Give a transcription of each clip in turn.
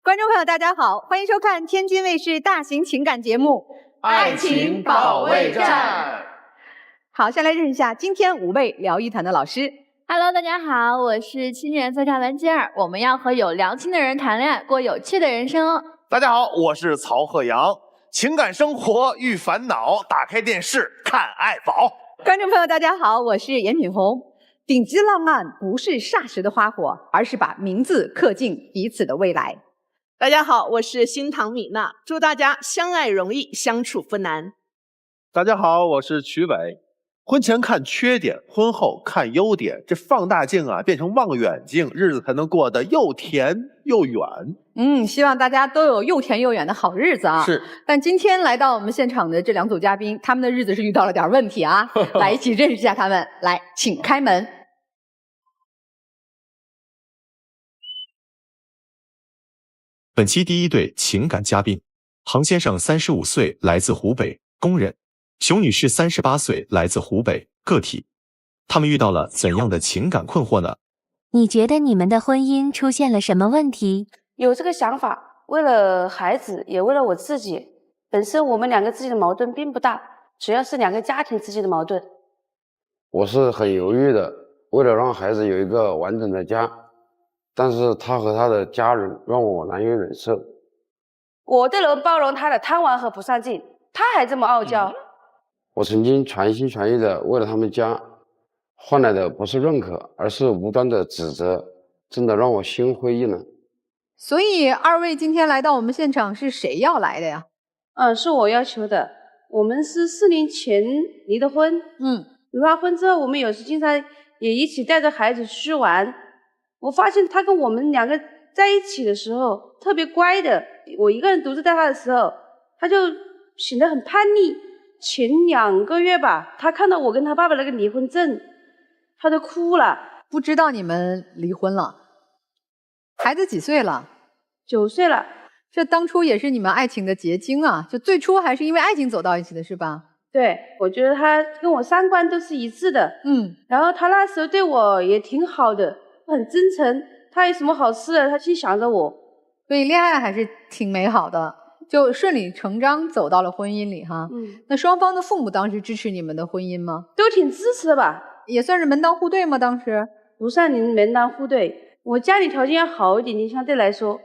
观众朋友，大家好，欢迎收看天津卫视大型情感节目《爱情保卫战》。好，先来认识一下今天5位聊一谈的老师。Hello， 大家好，我是青年作家文姬儿，我们要和有良心的人谈恋爱，过有趣的人生哦。大家好，我是曹鹤阳，情感生活遇烦恼，打开电视看爱宝。观众朋友，大家好，我是严品红。顶级浪漫不是霎时的花火，而是把名字刻进彼此的未来。大家好，我是新唐米娜，祝大家相爱容易，相处不难。大家好，我是曲伟。婚前看缺点，婚后看优点，这放大镜啊变成望远镜，日子才能过得又甜又远。希望大家都有又甜又远的好日子啊！是。但今天来到我们现场的这2组嘉宾，他们的日子是遇到了点问题啊！来，一起认识一下他们。来，请开门。本期第一对情感嘉宾，杭先生35岁，来自湖北，工人；熊女士38岁，来自湖北，个体。他们遇到了怎样的情感困惑呢？你觉得你们的婚姻出现了什么问题？有这个想法，为了孩子，也为了我自己。本身我们2个之间的矛盾并不大，主要是2个家庭之间的矛盾。我是很犹豫的，为了让孩子有一个完整的家。但是他和他的家人让我难以忍受。我都能包容他的贪玩和不上进，他还这么傲娇。我曾经全心全意的为了他们家，换来的不是认可，而是无端的指责，真的让我心灰意冷。所以2位今天来到我们现场是谁要来的呀？是我要求的。我们是4年前离的婚。离完婚之后，我们有时经常也一起带着孩子出去玩。我发现他跟我们2个在一起的时候特别乖的，我一个人独自带他的时候，他就显得很叛逆。前2个月吧，他看到我跟他爸爸那个离婚证，他都哭了。不知道你们离婚了？孩子几岁了？9岁了。这当初也是你们爱情的结晶啊，就最初还是因为爱情走到一起的是吧？对，我觉得他跟我3观都是一致的。然后他那时候对我也挺好的，很真诚，他有什么好吃的他去想着我。所以恋爱还是挺美好的，就顺理成章走到了婚姻里哈。那双方的父母当时支持你们的婚姻吗？都挺支持的吧。也算是门当户对吗？当时不算门当户对，我家里条件要好一点点，相对来说。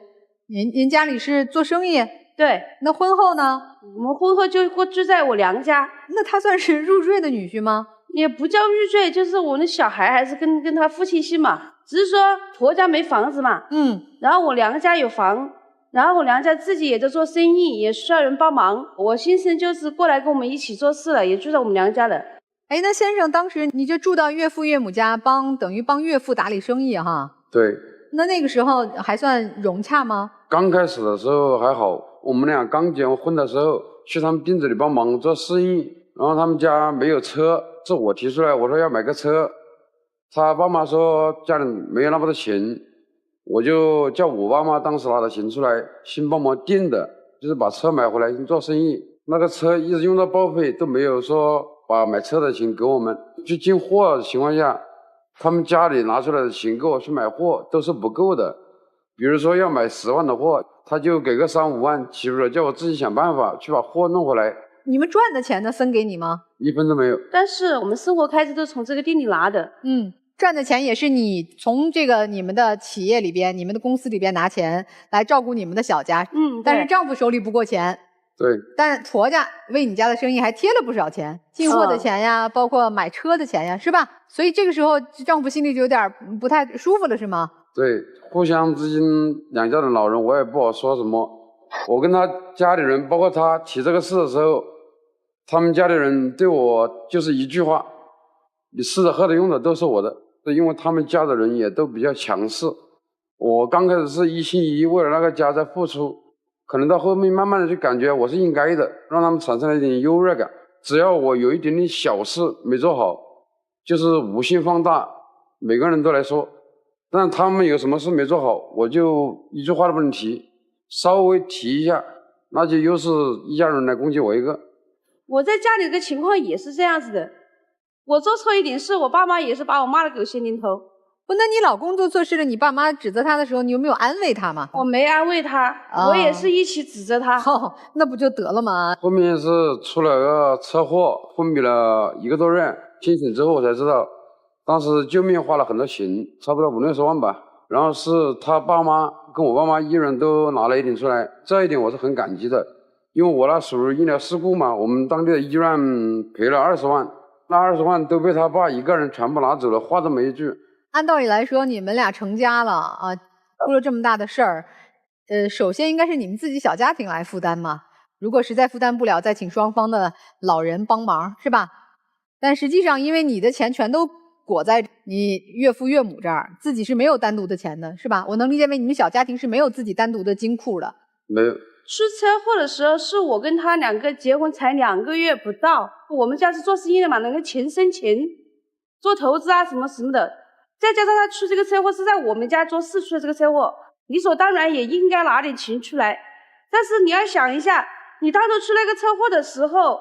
您家里是做生意？对。那婚后呢？我们婚后就住在我娘家。那他算是入赘的女婿吗？也不叫入赘，就是我的小孩还是跟他父亲姓嘛，只是说婆家没房子嘛。然后我娘家有房，然后我娘家自己也在做生意，也需要人帮忙。我先生就是过来跟我们一起做事了，也住在我们娘家了。那先生当时你就住到岳父岳母家等于帮岳父打理生意哈？对。那个时候还算融洽吗？刚开始的时候还好，我们俩刚结婚的时候去他们店子里帮忙做生意，然后他们家没有车，是我提出来，我说要买个车，他爸妈说家里没有那么多钱，我就叫我爸妈当时拿的钱出来先帮忙垫的，就是把车买回来先做生意。那个车一直用到报废，都没有说把买车的钱给我们。去进货的情况下，他们家里拿出来的钱给我去买货都是不够的，比如说要买10万的货，他就给个3、5万起步了，叫我自己想办法去把货弄回来。你们赚的钱呢分给你吗？1分都没有。但是我们生活开支都从这个店里拿的。赚的钱也是你从这个你们的企业里边、你们的公司里边拿钱来照顾你们的小家。但是丈夫手里不过钱。对。但婆家为你家的生意还贴了不少钱，进货的钱呀，包括买车的钱呀，是吧？所以这个时候丈夫心里就有点不太舒服了，是吗？对，互相之间2家的老人我也不好说什么。我跟他家里人，包括他提这个事的时候，他们家里人对我就是一句话：你吃的喝的用的都是我的。因为他们家的人也都比较强势，我刚开始是一心一意为了那个家在付出，可能到后面慢慢的就感觉我是应该的，让他们产生了一点优越感。只要我有一点点小事没做好，就是无限放大，每个人都来说。但他们有什么事没做好，我就一句话都不能提，稍微提一下，那就又是一家人来攻击我一个。我在家里的情况也是这样子的，我做错一点事，我爸妈也是把我骂了狗血淋头。不，那你老公做错事了，你爸妈指责他的时候，你有没有安慰他嘛？我没安慰他，我也是一起指责他。哦，那不就得了吗？后面是出了个车祸，昏迷了1个多月，清醒之后我才知道，当时救命花了很多钱，差不多50、60万吧。然后是他爸妈跟我爸妈一人都拿了一点出来，这一点我是很感激的，因为我那属于医疗事故嘛，我们当地的医院赔了20万，那20万都被他爸一个人全部拿走了，话都没一句。按道理来说，你们俩成家了啊，出了这么大的事儿，首先应该是你们自己小家庭来负担嘛。如果实在负担不了，再请双方的老人帮忙，是吧？但实际上，因为你的钱全都裹在你岳父岳母这儿，自己是没有单独的钱的，是吧？我能理解为你们小家庭是没有自己单独的金库的。没有。出车祸的时候，是我跟他2个结婚才2个月不到，我们家是做生意的嘛，能够钱生钱，做投资啊什么什么的。再加上他出这个车祸是在我们家做事出的这个车祸，理所当然也应该拿点钱出来。但是你要想一下，你当初出那个车祸的时候，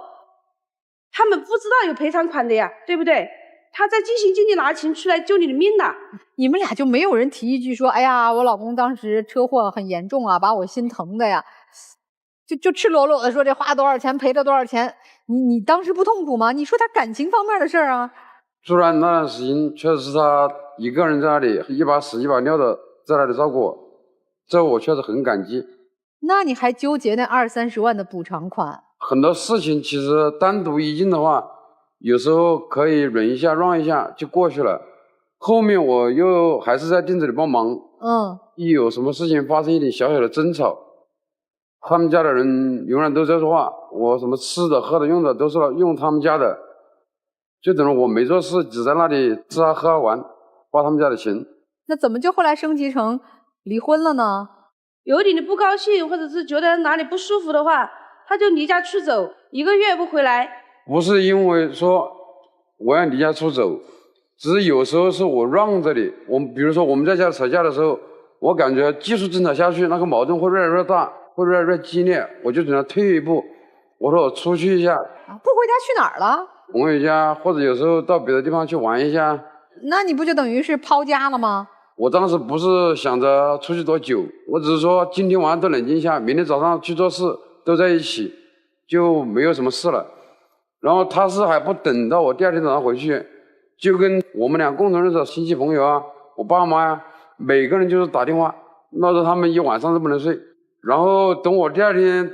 他们不知道有赔偿款的呀，对不对？他在尽心尽力拿钱出来救你的命呐。你们俩就没有人提一句说，哎呀，我老公当时车祸很严重啊，把我心疼的呀，就赤裸裸的说这花多少钱赔了多少钱，你当时不痛苦吗？你说他感情方面的事儿啊。突然那段时间确实是他一个人在那里一把屎一把尿的在那里照顾我，这我确实很感激。那你还纠结那20、30万的补偿款？很多事情其实单独一进的话，有时候可以忍一下让一下就过去了。后面我又还是在店子里帮忙，一有什么事情发生一点小小的争吵，他们家的人永远都在说话，我什么吃的喝的用的都是用他们家的，就等于我没做事，只在那里吃啊喝啊玩，花他们家的钱。那怎么就后来升级成离婚了呢？有点的不高兴，或者是觉得哪里不舒服的话，他就离家出走，1个月不回来。不是因为说我要离家出走，只是有时候是我让着你。比如说我们在家吵架的时候，我感觉继续争吵下去，那个矛盾会越来越大，会越来越激烈，我就只能退一步，我说我出去一下。不回家去哪儿了？朋友家，或者有时候到别的地方去玩一下。那你不就等于是抛家了吗？我当时不是想着出去多久，我只是说今天晚上都冷静一下，明天早上去做事都在一起，就没有什么事了。然后他是还不等到我第2天早上回去，就跟我们俩共同认识的亲戚朋友啊，我爸妈呀，每个人就是打电话，闹得他们一晚上都不能睡。然后等我第2天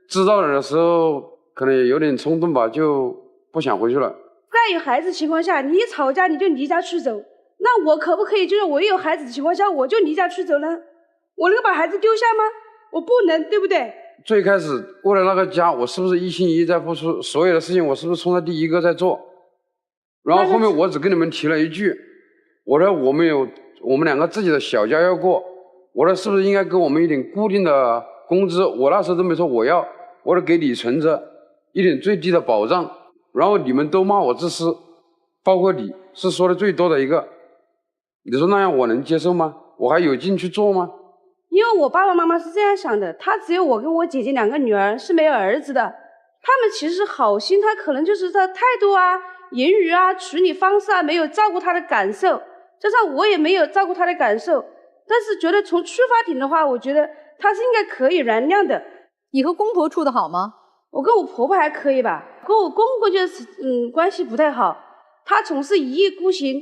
知道了的时候，可能也有点冲动吧，就不想回去了。在有孩子情况下，你一吵架你就离家出走，那我可不可以就是我有孩子的情况下我就离家出走呢？我能把孩子丢下吗？我不能，对不对？最开始为了那个家，我是不是一心一意在付出？所有的事情我是不是冲在第一个在做？然后后面我只跟你们提了一句，我说我们2个自己的小家要过，我说是不是应该给我们一点固定的工资？我那时候都没说我要，我说给你存着一点最低的保障。然后你们都骂我自私，包括你是说的最多的一个。你说那样我能接受吗？我还有劲去做吗？因为我爸爸妈妈是这样想的，他只有我跟我姐姐2个女儿，是没有儿子的。他们其实好心，他可能就是他态度啊、言语啊、处理方式啊，没有照顾他的感受，加上我也没有照顾他的感受。但是觉得从出发点的话，我觉得他是应该可以原谅的。你和公婆处得好吗？我跟我婆婆还可以吧，跟我公公就是关系不太好，他总是一意孤行，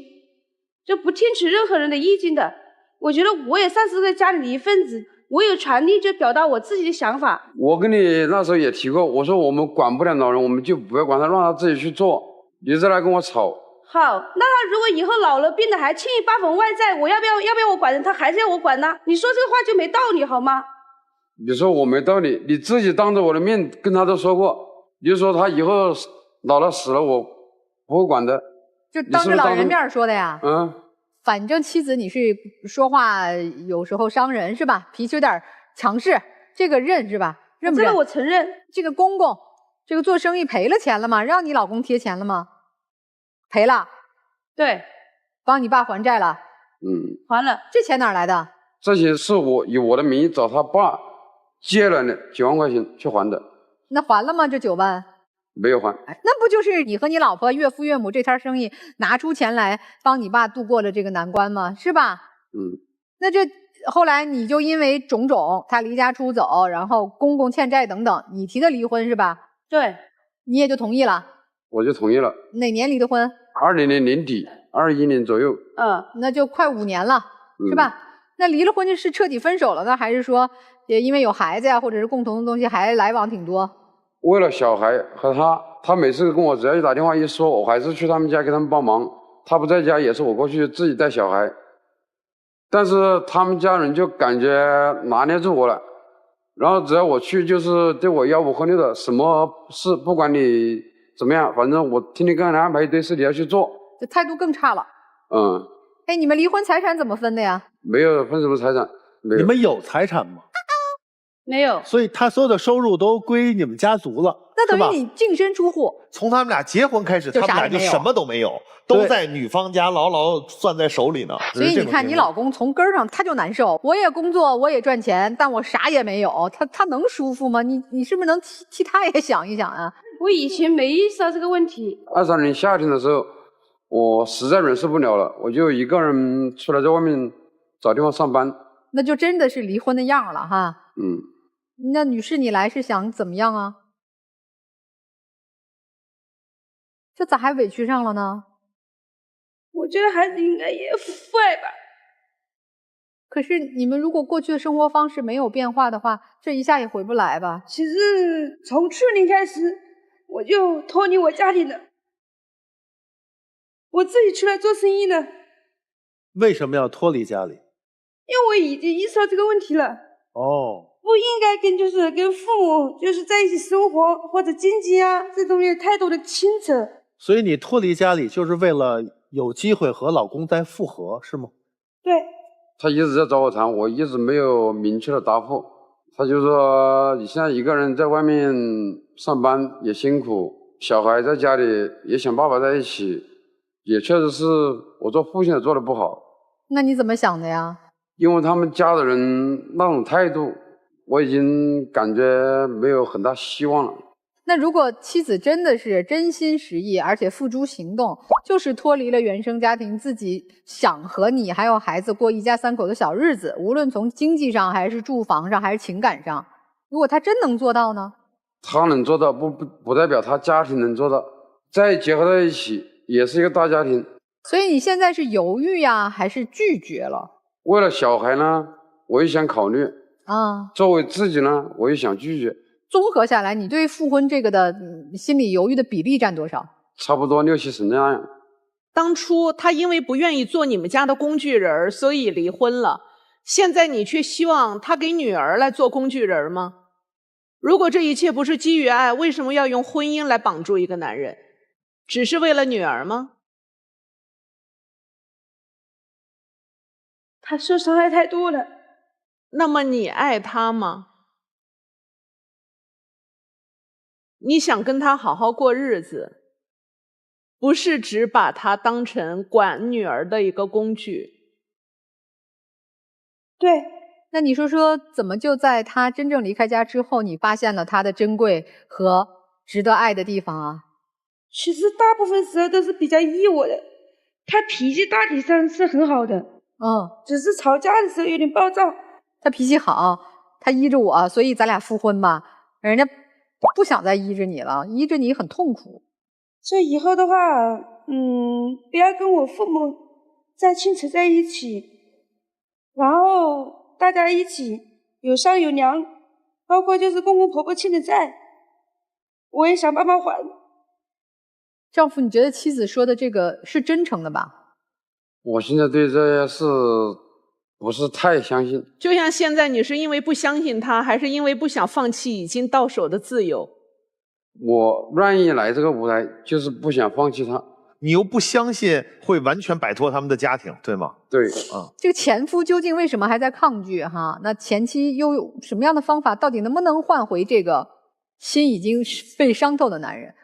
就不听取任何人的意见的。我觉得我也算是在家里的一份子，我有权利就表达我自己的想法。我跟你那时候也提过，我说我们管不了老人，我们就不要管他，让他自己去做。你再来跟我吵。好，那他如果以后老了病了还欠8phần外债，我要不要我管他还是要我管呢？你说这个话就没道理好吗？你说我没道理，你自己当着我的面跟他都说过，你就说他以后老了死了我不会管的。就当着老人面说的呀？反正妻子你是说话有时候伤人是吧？脾气有点强势，这个认是吧？认不认？这个我承认。这个公公，这个做生意赔了钱了吗？让你老公贴钱了吗？赔了。对。帮你爸还债了？还了。这钱哪来的？这些是我以我的名义找他爸借了9万块钱去还的。那还了吗？这9万？没有还。那不就是你和你老婆岳父岳母这摊生意拿出钱来帮你爸度过了这个难关吗？是吧？那这后来你就因为种种，他离家出走，然后公公欠债等等，你提的离婚是吧？对，你也就同意了。我就同意了。哪年离的婚20年年底，21年左右。那就快5年了，是吧？那离了婚就是彻底分手了呢，还是说也因为有孩子呀，或者是共同的东西还来往挺多？为了小孩和他每次跟我只要一打电话一说，我还是去他们家给他们帮忙。他不在家也是我过去自己带小孩，但是他们家人就感觉拿捏住我了，然后只要我去就是对我吆五喝六的，什么事不管你怎么样，反正我天天给你安排一堆事你要去做，这态度更差了。哎，你们离婚财产怎么分的呀？没有分什么财产。没有。你们有财产吗？没有。所以他所有的收入都归你们家族了，那等于你净身出户。从他们俩结婚开始，他们俩就什么都没有，都在女方家牢牢攥在手里呢。所以你看，你老公从根上他就难受。我也工作，我也赚钱，但我啥也没有，他能舒服吗？你是不是能替他也想一想啊？我以前没意识到这个问题。23年夏天的时候，我实在忍受不了了，我就一个人出来在外面找地方上班。那就真的是离婚的样了哈。那女士，你来是想怎么样啊？这咋还委屈上了呢？我觉得孩子应该也父爱吧。可是你们如果过去的生活方式没有变化的话，这一下也回不来吧？其实从去年开始，我就脱离我家里了，我自己出来做生意了。为什么要脱离家里？因为我已经意识到这个问题了。不应该跟父母在一起生活，或者经济啊这东西太多的牵扯。所以你脱离家里就是为了有机会和老公再复合，是吗？对。他一直在找我谈，我一直没有明确的答复。他就说你现在一个人在外面上班也辛苦，小孩在家里也想爸爸在一起，也确实是我做父亲的做得不好。那你怎么想的呀？因为他们家的人那种态度，我已经感觉没有很大希望了。那如果妻子真的是真心实意，而且付诸行动，就是脱离了原生家庭，自己想和你还有孩子过一家3口的小日子，无论从经济上还是住房上还是情感上，如果他真能做到呢？他能做到不代表他家庭能做到，再结合在一起也是一个大家庭。所以你现在是犹豫呀，还是拒绝了？为了小孩呢，我也想考虑作为自己呢，我也想拒绝。综合下来，你对复婚这个的心理犹豫的比例占多少？差不多60-70%那样。当初他因为不愿意做你们家的工具人，所以离婚了。现在你却希望他给女儿来做工具人吗？如果这一切不是基于爱，为什么要用婚姻来绑住一个男人？只是为了女儿吗？他受伤害太多了。那么你爱他吗？你想跟他好好过日子，不是只把他当成管女儿的一个工具。对。那你说说，怎么就在他真正离开家之后，你发现了他的珍贵和值得爱的地方啊？其实大部分时候都是比较依我的，他脾气大体上是很好的，只是吵架的时候有点暴躁。他脾气好，他依着我，所以咱俩复婚吧。人家不想再依着你了，依着你很痛苦。所以以后的话，不要跟我父母再牵扯在一起，然后大家一起有商有量，包括公公婆婆欠的债，我也想办法还。丈夫，你觉得妻子说的这个是真诚的吧？我现在对这些事不是太相信。就像现在，你是因为不相信他，还是因为不想放弃已经到手的自由？我愿意来这个舞台，就是不想放弃他。你又不相信会完全摆脱他们的家庭，对吗？对。这个前夫究竟为什么还在抗拒哈？那前妻又有什么样的方法，到底能不能换回这个心已经被伤透的男人？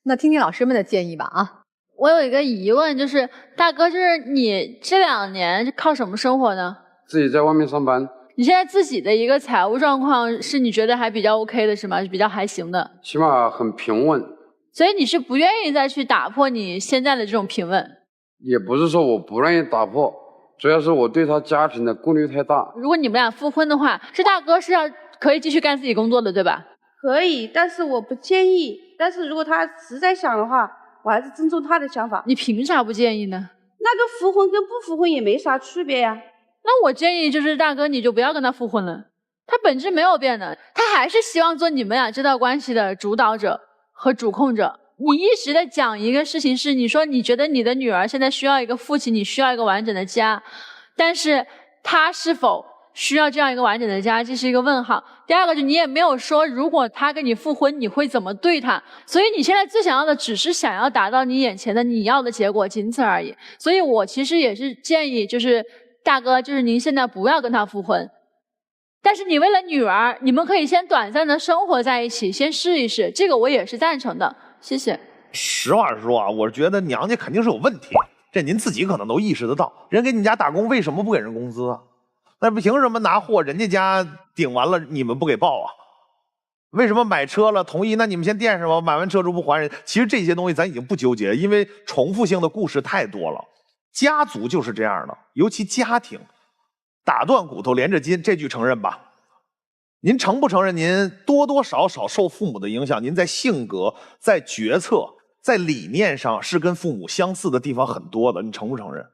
那听听老师们的建议吧啊！我有一个疑问，就是大哥，就是你这2年是靠什么生活呢？自己在外面上班。你现在自己的一个财务状况是你觉得还比较 OK 的是吗？比较还行的？起码很平稳。所以你是不愿意再去打破你现在的这种平稳？也不是说我不愿意打破，主要是我对他家庭的顾虑太大。如果你们俩复婚的话，这大哥是要可以继续干自己工作的，对吧？可以，但是我不建议。但是如果他实在想的话，我还是尊重他的想法。你凭啥不建议呢？那个复婚跟不复婚也没啥区别呀。那我建议就是大哥你就不要跟他复婚了，他本质没有变的，他还是希望做你们俩这段关系的主导者和主控者。你一直在讲一个事情是，你说你觉得你的女儿现在需要一个父亲，你需要一个完整的家，但是他是否需要这样一个完整的家，这是一个问号。第二个就你也没有说如果他跟你复婚你会怎么对他，所以你现在最想要的只是想要达到你眼前的你要的结果，仅此而已。所以我其实也是建议就是大哥，就是您现在不要跟他复婚，但是你为了女儿，你们可以先短暂的生活在一起，先试一试，这个我也是赞成的。谢谢。实话实说啊，我觉得娘家肯定是有问题，这您自己可能都意识得到。人给你家打工，为什么不给人工资啊？那凭什么拿货人家家顶完了你们不给报啊？为什么买车了同意，那你们先垫上吧，买完车之后不还人？其实这些东西咱已经不纠结，因为重复性的故事太多了。家族就是这样的，尤其家庭，打断骨头连着筋，这句承认吧？您承不承认？您多多少少受父母的影响，您在性格、在决策、在理念上是跟父母相似的地方很多的，你承不承认？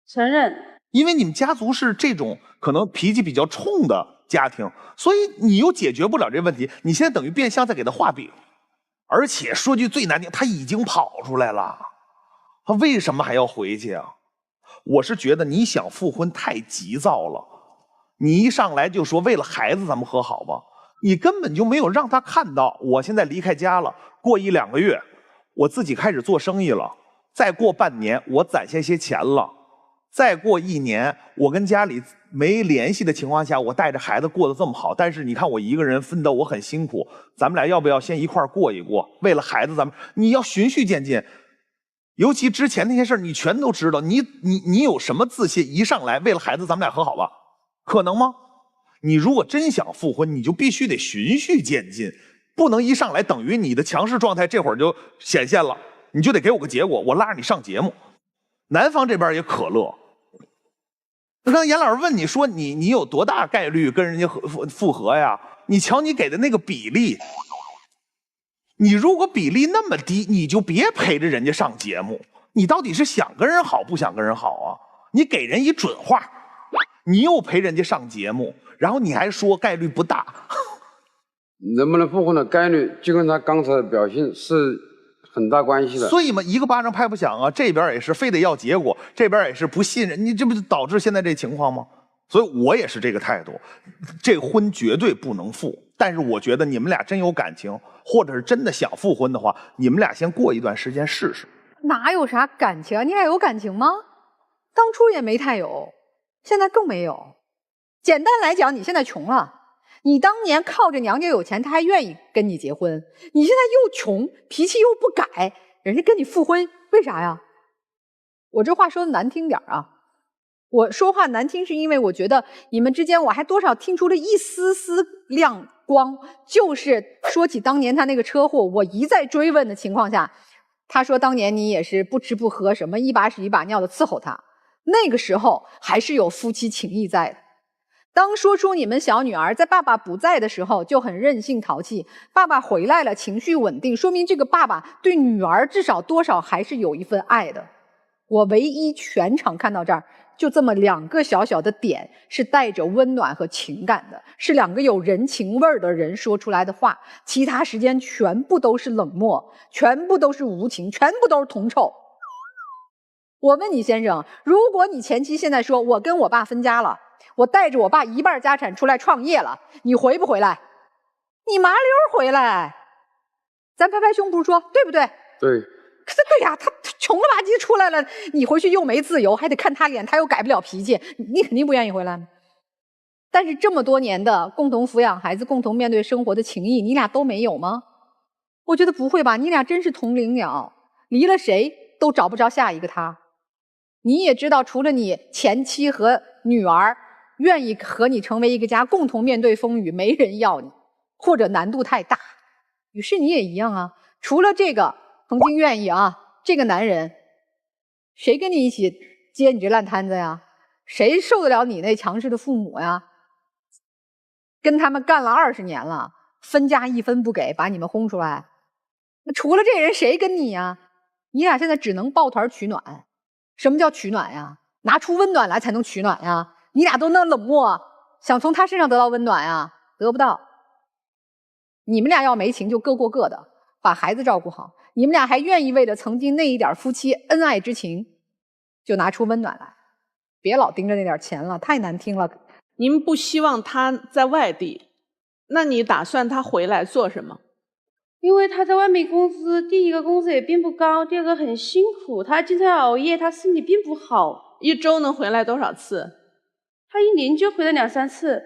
承认。因为你们家族是这种可能脾气比较冲的家庭，所以你又解决不了这问题，你现在等于变相在给他画饼。而且说句最难听，他已经跑出来了，他为什么还要回去啊？我是觉得你想复婚太急躁了，你一上来就说为了孩子咱们和好吧，你根本就没有让他看到我现在离开家了，过1、2个月我自己开始做生意了，再过半年我攒下些钱了，再过1年我跟家里没联系的情况下，我带着孩子过得这么好，但是你看我一个人奋斗我很辛苦，咱们俩要不要先一块过一过？为了孩子咱们你要循序渐进，尤其之前那些事儿你全都知道，你有什么自信一上来为了孩子咱们俩和好吧？可能吗？你如果真想复婚，你就必须得循序渐进，不能一上来等于你的强势状态这会儿就显现了，你就得给我个结果，我拉着你上节目。男方这边也可乐。刚才严老师问你说你有多大概率跟人家复合呀？你瞧你给的那个比例，你如果比例那么低，你就别陪着人家上节目。你到底是想跟人好不想跟人好啊？你给人一准话，你又陪人家上节目，然后你还说概率不大。能不能复婚的概率就跟他刚才的表现是很大关系的。所以嘛，一个巴掌拍不响啊，这边也是非得要结果，这边也是不信任，你这不就导致现在这情况吗？所以我也是这个态度，这婚绝对不能复。但是我觉得你们俩真有感情，或者是真的想复婚的话，你们俩先过一段时间试试。哪有啥感情啊？你俩有感情吗？当初也没太有，现在更没有。简单来讲，你现在穷了，你当年靠着娘家有钱，他还愿意跟你结婚，你现在又穷，脾气又不改，人家跟你复婚，为啥呀？我这话说的难听点啊，我说话难听是因为我觉得你们之间我还多少听出了一丝丝亮光，就是说起当年他那个车祸，我一再追问的情况下，他说当年你也是不吃不喝，什么一把屎一把尿的伺候他，那个时候还是有夫妻情谊在的。当说出你们小女儿在爸爸不在的时候就很任性淘气，爸爸回来了情绪稳定，说明这个爸爸对女儿至少多少还是有一份爱的。我唯一全场看到这儿就这么2个小小的点是带着温暖和情感的，是2个有人情味儿的人说出来的话，其他时间全部都是冷漠，全部都是无情，全部都是铜臭。我问你先生，如果你前妻现在说我跟我爸分家了，我带着我爸1半家产出来创业了，你回不回来？你麻溜回来，咱拍拍胸脯说对不对？对。可是对呀，他穷了吧唧出来了，你回去又没自由，还得看他脸，他又改不了脾气，你肯定不愿意回来。但是这么多年的共同抚养孩子、共同面对生活的情谊，你俩都没有吗？我觉得不会吧，你俩真是同林鸟，离了谁都找不着下一个他。你也知道，除了你前妻和女儿愿意和你成为一个家，共同面对风雨，没人要你，或者难度太大。于是你也一样啊，除了这个曾经愿意啊，这个男人，谁跟你一起接你这烂摊子呀？谁受得了你那强势的父母呀？跟他们干了20年了，分家1分不给，把你们轰出来。那除了这人，谁跟你呀？你俩现在只能抱团取暖。什么叫取暖呀？拿出温暖来才能取暖呀。你俩都那冷漠，想从他身上得到温暖呀，得不到。你们俩要没情就各过各的，把孩子照顾好。你们俩还愿意为了曾经那一点夫妻恩爱之情，就拿出温暖来，别老盯着那点钱了，太难听了。您不希望他在外地，那你打算他回来做什么？因为他在外面工资，第一个工资也并不高，第二个很辛苦，他经常熬夜，他身体并不好。1周能回来多少次？他1年就回来2、3次。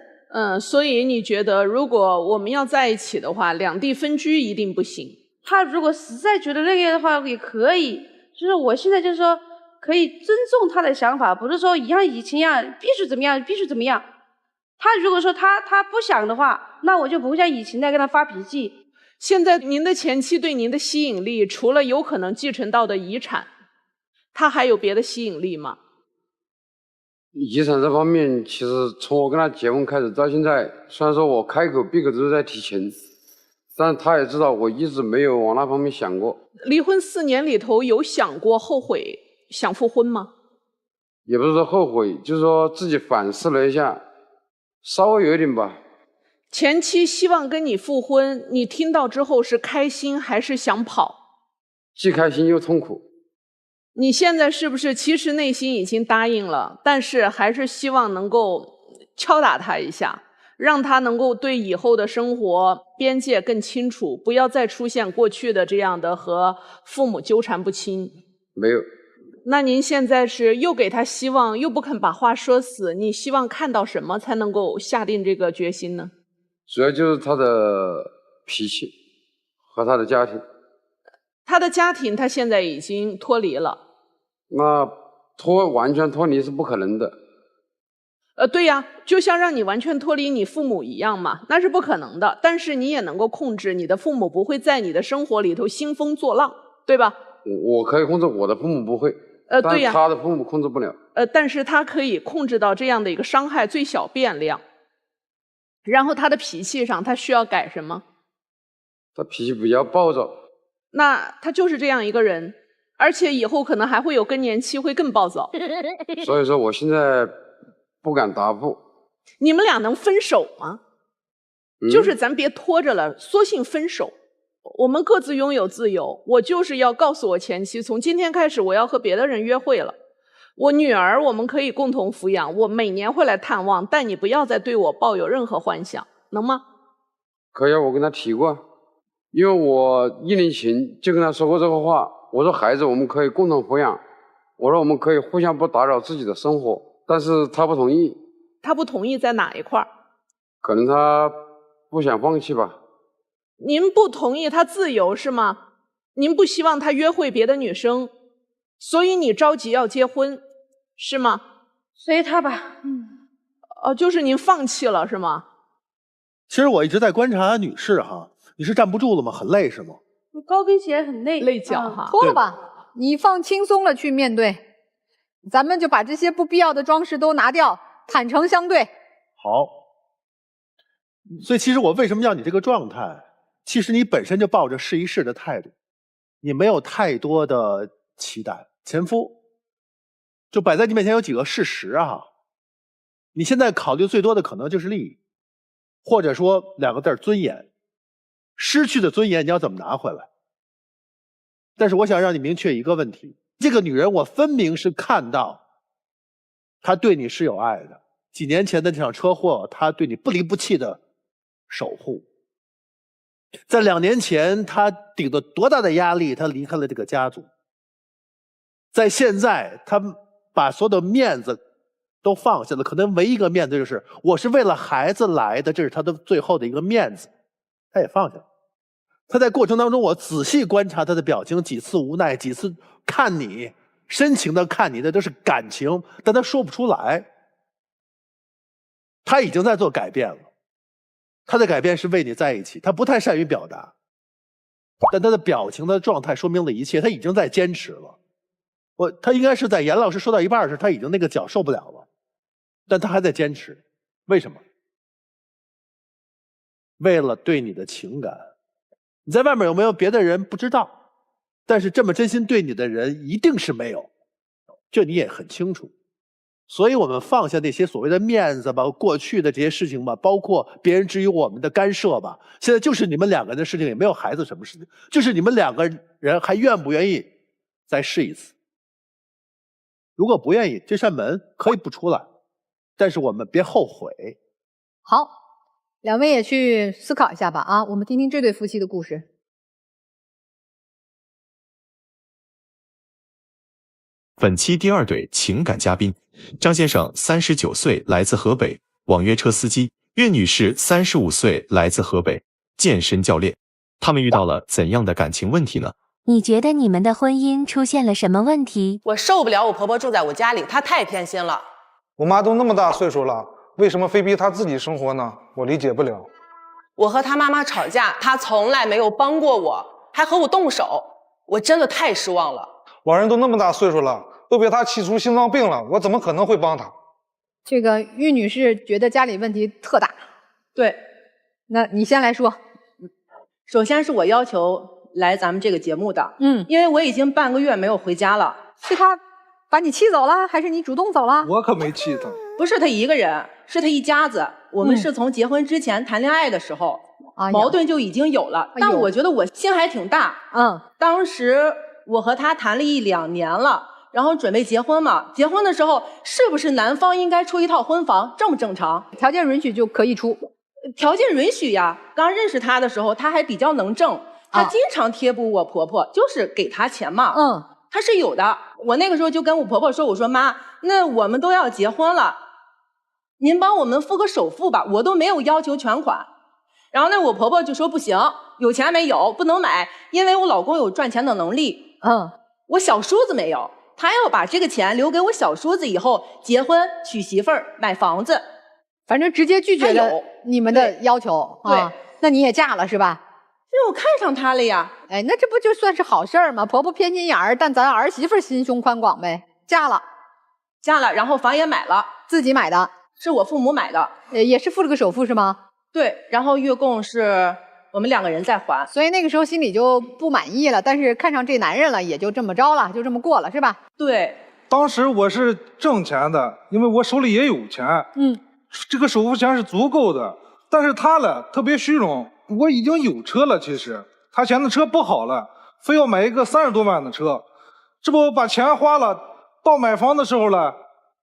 所以你觉得如果我们要在一起的话，两地分居一定不行？他如果实在觉得那个的话也可以，就是我现在就是说可以尊重他的想法，不是说像以前一样必须怎么样必须怎么样。他如果说他不想的话，那我就不会像以前那跟他发脾气。现在您的前妻对您的吸引力，除了有可能继承到的遗产，他还有别的吸引力吗？遗产这方面，其实从我跟他结婚开始到现在，虽然说我开口闭口都是在提钱，但他也知道我一直没有往那方面想过。离婚4年里头有想过后悔想复婚吗？也不是说后悔，就是说自己反思了一下，稍微有一点吧。前妻希望跟你复婚，你听到之后是开心还是想跑？既开心又痛苦。你现在是不是其实内心已经答应了，但是还是希望能够敲打他一下，让他能够对以后的生活边界更清楚，不要再出现过去的这样的和父母纠缠不清？没有。那您现在是又给他希望，又不肯把话说死，你希望看到什么才能够下定这个决心呢？主要就是他的脾气和他的家庭。他的家庭他现在已经脱离了。那完全脱离是不可能的。对呀，就像让你完全脱离你父母一样嘛，那是不可能的。但是你也能够控制你的父母不会在你的生活里头兴风作浪，对吧？我可以控制，我的父母不会。对呀，他的父母控制不了。但是他可以控制到这样的一个伤害最小变量。然后他的脾气上，他需要改什么？他脾气比较暴躁。那他就是这样一个人，而且以后可能还会有更年期，会更暴躁。所以说我现在不敢答复。你们俩能分手吗？就是咱别拖着了，索性分手。我们各自拥有自由。我就是要告诉我前妻，从今天开始我要和别的人约会了。我女儿我们可以共同抚养，我每年会来探望，但你不要再对我抱有任何幻想，能吗？可以啊，我跟他提过，因为我1年前就跟他说过这个话，我说孩子我们可以共同抚养，我说我们可以互相不打扰自己的生活，但是他不同意。他不同意在哪一块？可能他不想放弃吧。您不同意他自由是吗？您不希望他约会别的女生，所以你着急要结婚是吗？随他吧。就是您放弃了是吗？其实我一直在观察女士哈，你是站不住了吗？很累是吗？高跟鞋很累，累脚哈。脱了吧，你放轻松了去面对，咱们就把这些不必要的装饰都拿掉，坦诚相对。好，所以其实我为什么要你这个状态？其实你本身就抱着试一试的态度，你没有太多的期待。前夫就摆在你面前有几个事实啊，你现在考虑最多的可能就是利益，或者说2个字尊严。失去的尊严你要怎么拿回来？但是我想让你明确一个问题，这个女人我分明是看到她对你是有爱的，几年前的这场车祸她对你不离不弃的守护，在2年前她顶着多大的压力她离开了这个家族，在现在她把所有的面子都放下了，可能唯一一个面子就是我是为了孩子来的，这是她的最后的一个面子，她也放下了。她在过程当中我仔细观察她的表情，几次无奈，几次看你深情的看你的都是感情，但她说不出来。她已经在做改变了，她的改变是为你在一起，她不太善于表达，但他的表情的状态说明了一切，他已经在坚持了。他应该是在严老师说到一半时，他已经那个脚受不了了，但他还在坚持，为什么？为了对你的情感。你在外面有没有别的人不知道，但是这么真心对你的人一定是没有，这你也很清楚。所以我们放下那些所谓的面子吧，过去的这些事情吧，包括别人至于我们的干涉吧，现在就是你们两个人的事情，也没有孩子什么事情，就是你们两个人还愿不愿意再试一次。如果不愿意，这扇门可以不出来，但是我们别后悔。好，两位也去思考一下吧啊，我们听听这对夫妻的故事。本期第二对情感嘉宾，张先生39岁，来自河北，网约车司机；岳女士35岁，来自河北，健身教练。他们遇到了怎样的感情问题呢？你觉得你们的婚姻出现了什么问题？我受不了我婆婆住在我家里，她太偏心了。我妈都那么大岁数了，为什么非逼她自己生活呢？我理解不了。我和她妈妈吵架，她从来没有帮过我，还和我动手，我真的太失望了。老人都那么大岁数了，都被她气出心脏病了，我怎么可能会帮她？这个玉女士觉得家里问题特大。对，那你先来说。首先是我要求来咱们这个节目的，因为我已经半个月没有回家了。是他把你气走了，还是你主动走了？我可没气他。不是他一个人，是他一家子。我们是从结婚之前谈恋爱的时候，矛盾就已经有了。但我觉得我心还挺大。当时我和他谈了1、2年了，然后准备结婚嘛。结婚的时候，是不是男方应该出一套婚房？正不正常？条件允许就可以出。条件允许呀。刚认识他的时候，他还比较能挣，他经常贴补我婆婆，就是给他钱嘛。他是有的。我那个时候就跟我婆婆说，我说妈，那我们都要结婚了，您帮我们付个首付吧，我都没有要求全款。然后呢，我婆婆就说不行，有钱没有，不能买，因为我老公有赚钱的能力。我小叔子没有，他要把这个钱留给我小叔子，以后结婚、娶媳妇儿、买房子。反正直接拒绝了你们的要求。对，那你也嫁了是吧？因为我看上他了呀。哎，那这不就算是好事儿吗？婆婆偏心眼儿，但咱儿媳妇心胸宽广呗。嫁了，然后房也买了，自己买的，是我父母买的，也是付了个首付是吗？对，然后月供是我们2个人在还，所以那个时候心里就不满意了，但是看上这男人了，也就这么着了，就这么过了是吧？对，当时我是挣钱的，因为我手里也有钱，这个首付钱是足够的。但是他呢，特别虚荣，我已经有车了，其实他嫌的车不好了，非要买一个30多万的车，这不把钱花了，到买房的时候了，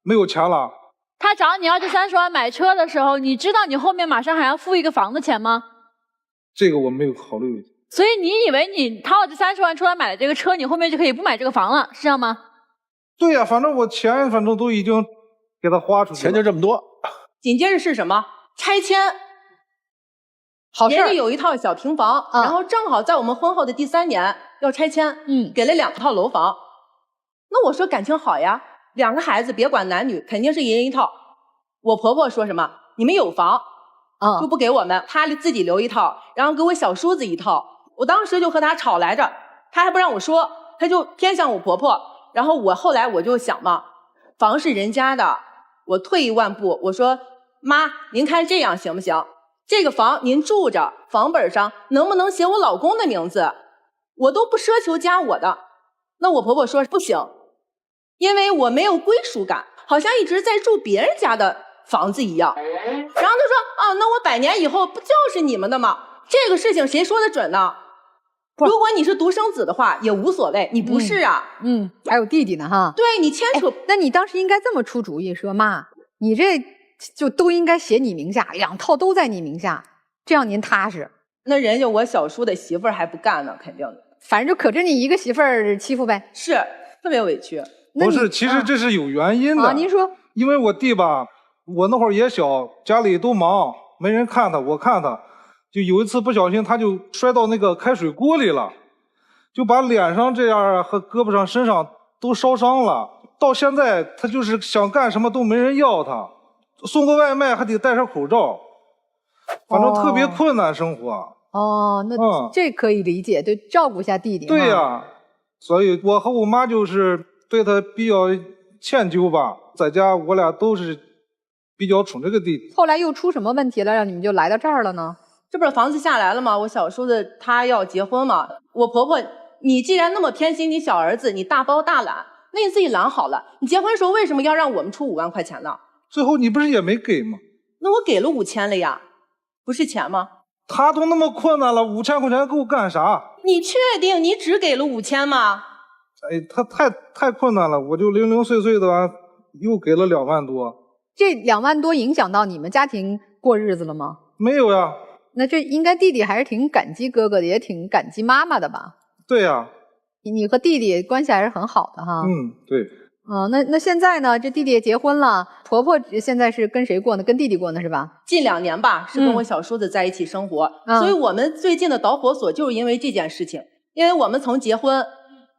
没有钱了。他找你要这30万买车的时候，你知道你后面马上还要付一个房的钱吗？这个我没有考虑。所以你以为你掏了这30万出来买了这个车，你后面就可以不买这个房了，是这样吗？对呀，反正我钱都已经给他花出去了，钱就这么多。紧接着是什么？拆迁。好事，人家有一套小平房，然后正好在我们婚后的第3年要拆迁，给了2套楼房。那我说感情好呀，2个孩子别管男女，肯定是一人一套。我婆婆说什么？你们有房，就不给我们，她自己留一套，然后给我小叔子一套。我当时就和她吵来着，她还不让我说，她就偏向我婆婆。然后后来我就想嘛，房是人家的，我退1万步，我说妈，您看这样行不行？这个房您住着，房本上能不能写我老公的名字？我都不奢求加我的。那我婆婆说不行，因为我没有归属感，好像一直在住别人家的房子一样。然后她说那我100年以后不就是你们的吗？这个事情谁说的准呢？如果你是独生子的话也无所谓，你不是啊。还有弟弟呢哈。对，你牵扯。那你当时应该这么出主意，说妈，你这就都应该写你名下，2套都在你名下，这样您踏实。那人家我小叔的媳妇儿还不干呢，肯定的。反正就可着你一个媳妇儿欺负呗。是，特别委屈。不是，其实这是有原因的。您说。因为我弟吧，我那会儿也小，家里都忙，没人看他，我看他。就有一次不小心，他就摔到那个开水锅里了，就把脸上这样和胳膊上、身上都烧伤了。到现在他就是想干什么都没人要他，送个外卖还得戴上口罩，反正特别困难生活。哦，那这可以理解，对，照顾一下弟弟。对呀，所以我和我妈就是对他比较歉疚吧，在家我俩都是比较宠这个弟弟。后来又出什么问题了，让你们就来到这儿了呢？这不是房子下来了吗？我小叔子他要结婚嘛，我婆婆，你既然那么偏心你小儿子，你大包大揽，那你自己揽好了。你结婚时候为什么要让我们出5万块钱呢？最后你不是也没给吗？那我给了5000了呀，不是钱吗？他都那么困难了，5000块钱够干啥？你确定你只给了5000吗？哎，他太困难了，我就零零碎碎的完，又给了2万多。这2万多影响到你们家庭过日子了吗？没有呀。那这应该弟弟还是挺感激哥哥的，也挺感激妈妈的吧？对呀。你和弟弟关系还是很好的哈。对。那现在呢？这弟弟也结婚了，婆婆现在是跟谁过呢？跟弟弟过呢是吧？近2年吧，是跟我小叔子在一起生活。所以我们最近的导火索就是因为这件事情，因为我们从结婚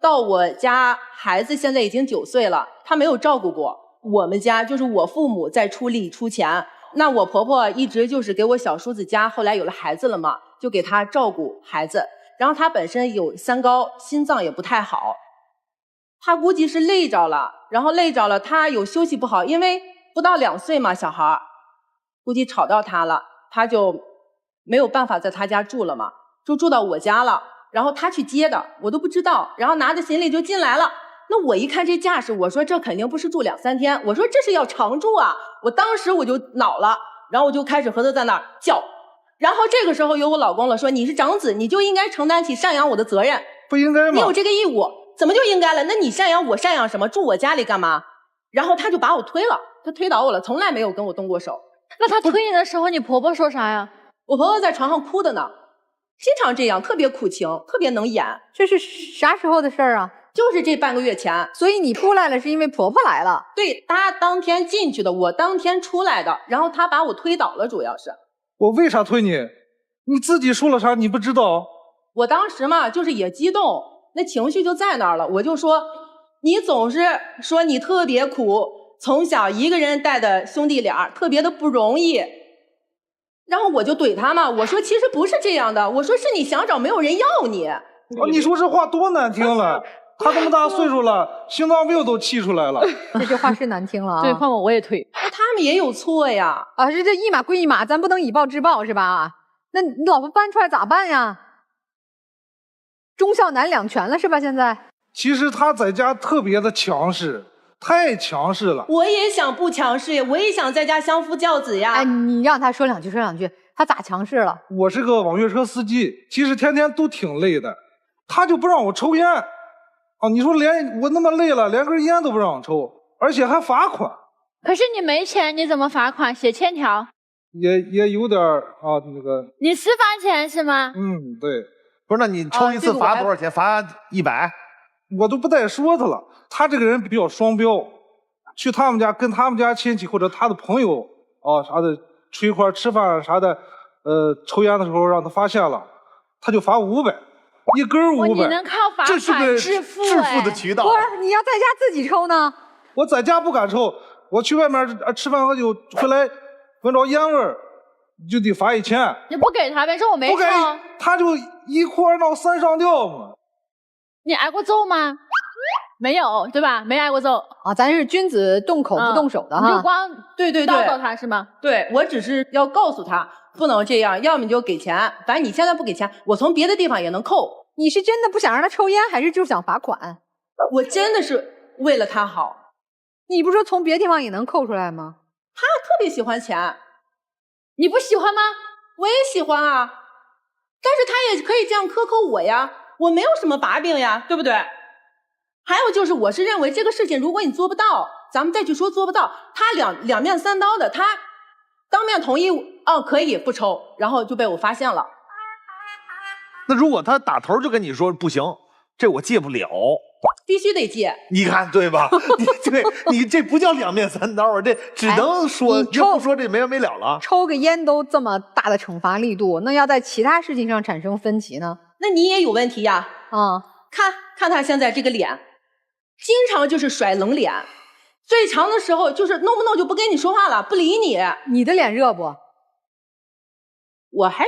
到我家孩子现在已经9岁了，他没有照顾过我们家，就是我父母在出力出钱。那我婆婆一直就是给我小叔子家，后来有了孩子了嘛，就给他照顾孩子。然后他本身有3高，心脏也不太好，他估计是累着了，然后累着了，他有休息不好，因为不到2岁嘛，小孩估计吵到他了，他就没有办法在他家住了嘛，就住到我家了。然后他去接的，我都不知道，然后拿着行李就进来了。那我一看这架势，我说这肯定不是住2、3天，我说这是要常住啊！我当时我就恼了，然后我就开始和他在那儿叫。然后这个时候有我老公了，说你是长子，你就应该承担起赡养我的责任。不应该吗？你有这个义务，怎么就应该了？那你赡养我赡养什么？住我家里干嘛？然后他就把我推了，他推倒我了，从来没有跟我动过手。那他推你的时候，你婆婆说啥呀？我婆婆在床上哭的呢，经常这样，特别苦情，特别能演。这是啥时候的事儿啊？就是这半个月前。所以你出来了是因为婆婆来了？对，她当天进去的，我当天出来的，然后她把我推倒了，主要是。我为啥推你？你自己说了啥你不知道？我当时嘛，就是也激动，那情绪就在那儿了。我就说，你总是说你特别苦，从小一个人带的兄弟俩，特别的不容易。然后我就怼他嘛，我说其实不是这样的，我说是你想找没有人要你。你说这话多难听了。他这么大岁数了，心脏病都气出来了。这句话是难听了啊！对，换我也推。他们也有错呀！啊，这一码归一码，咱不能以暴制暴是吧？那你老婆搬出来咋办呀？忠孝难两全了是吧？现在其实他在家特别的强势，太强势了。我也想不强势呀，我也想在家相夫教子呀。哎，你让他说两句，他咋强势了？我是个网约车司机，其实天天都挺累的，他就不让我抽烟。你说连我那么累了，连根烟都不让我抽，而且还罚款。可是你没钱，你怎么罚款？写欠条？也有点那个。你私房钱是吗？对。不是，那你抽一次罚多少钱？罚100？我都不带说他了。他这个人比较双标，去他们家跟他们家亲戚或者他的朋友啥的出一块吃饭啥的，抽烟的时候让他发现了，他就罚500。1根500，你能靠罚款致富的渠道。不是，你要在家自己抽呢？我在家不敢抽，我去外面吃饭喝酒回来闻着烟味儿，就得罚1000。你不给他呗？说我没抽。不给，他就一块闹3上吊嘛。你挨过揍吗？没有，对吧？没挨过揍啊。咱是君子动口不动手的哈。你就光对叨叨他是吗？对，我只是要告诉他不能这样，要么你就给钱，反正你现在不给钱，我从别的地方也能扣。你是真的不想让他抽烟，还是就想罚款？我真的是为了他好。你不说从别的地方也能扣出来吗？他特别喜欢钱，你不喜欢吗？我也喜欢啊，但是他也可以这样克扣我呀，我没有什么把柄呀，对不对？还有就是，我是认为这个事情，如果你做不到，咱们再去说做不到，他两面3刀的，他当面同意可以不抽，然后就被我发现了。那如果他打头就跟你说不行，这我戒不了，必须得戒。你看对吧？你这不叫2面3刀啊，这只能说，要不说这没完没了了。抽个烟都这么大的惩罚力度，那要在其他事情上产生分歧呢？那你也有问题呀！看他现在这个脸，经常就是甩冷脸，最长的时候就是弄不弄就不跟你说话了，不理你。你的脸热不？我还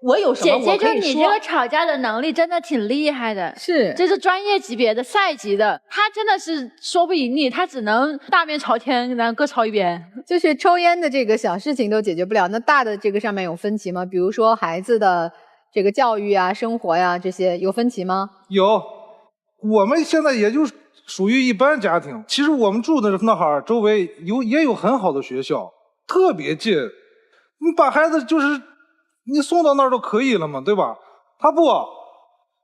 我有什么我可以说。姐姐，就你这个吵架的能力真的挺厉害的，是，这是专业级别的赛级的，他真的是说不赢你，他只能大面朝天，然后各朝一边。就是抽烟的这个小事情都解决不了，那大的这个上面有分歧吗？比如说孩子的这个教育啊、生活呀、这些有分歧吗？有，我们现在也就属于一般家庭。其实我们住的那儿周围也有很好的学校，特别近，你把孩子就是你送到那儿都可以了嘛，对吧？他不，